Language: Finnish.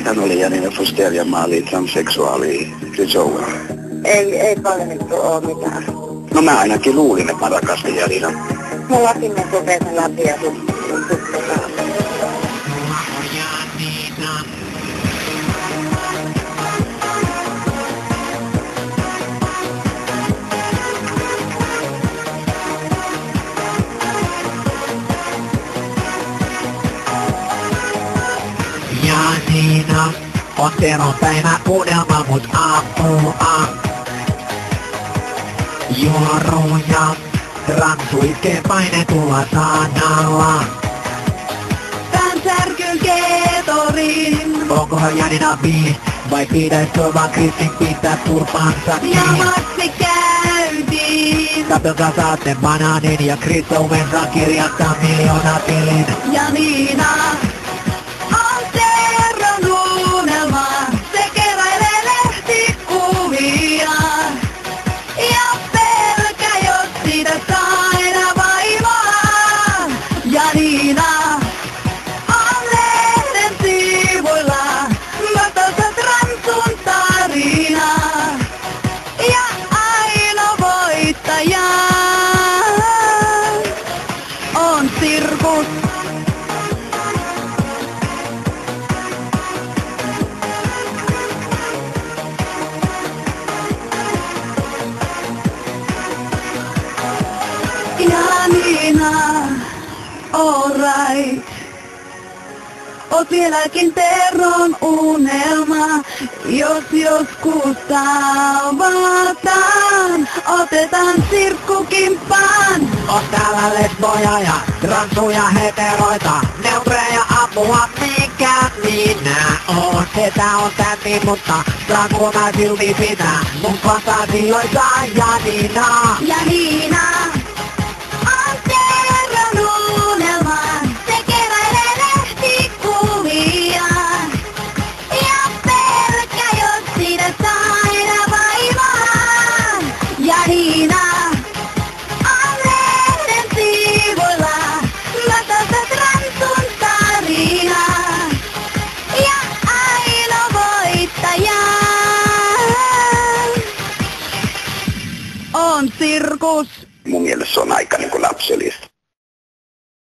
Hän oli Janina Fuster ja mä olin transseksuaali Joe. Ei paljon ole mitään. No mä ainakin luulin, että mä rakastin Janina. Mä lakin ne sopeisen läpi ja sitten Janina on teropäivä unelma mut aapua. Juoruja, ranttu iskee painetulla sanalla. Tän särkylkee toriin. Onkohan Janina bi, vai pitäisikö vaan Kristin pitää turpansa kiinni? Ja matsi käytiin. Tapelta saatte banaanin ja Chris Owens saa kirjoittaa miljoonapilin. Janina on Teron unelma, se keräilee lehtikuvia. Ja pelkä, jos siitä saa enää vaivaa. Janina on lehden sivuilla, vastaus Transun tarina. Ja ainoa voittaja on sirkus. Janina, alright. Oot vieläkin Teron unelma, jos joskus tavataan, otetaan sirkkukimppaan. Oot täällä lesboja ja transuja heteroita, neutreja apua, mikä minä oon. Setä on täti, mutta saanko mä silti pitää mun fantasioissa Janina. Janina on Teron unelma, se keräilee lehtikuvia. Ja pelkä, jos siitä saa enää vaivaa. Janina on lehden sivuilla, vastaus Transun tarina. Ja ainoa voittaja on sirkus. Mun mielestä se on aika niin kuin lapsellista.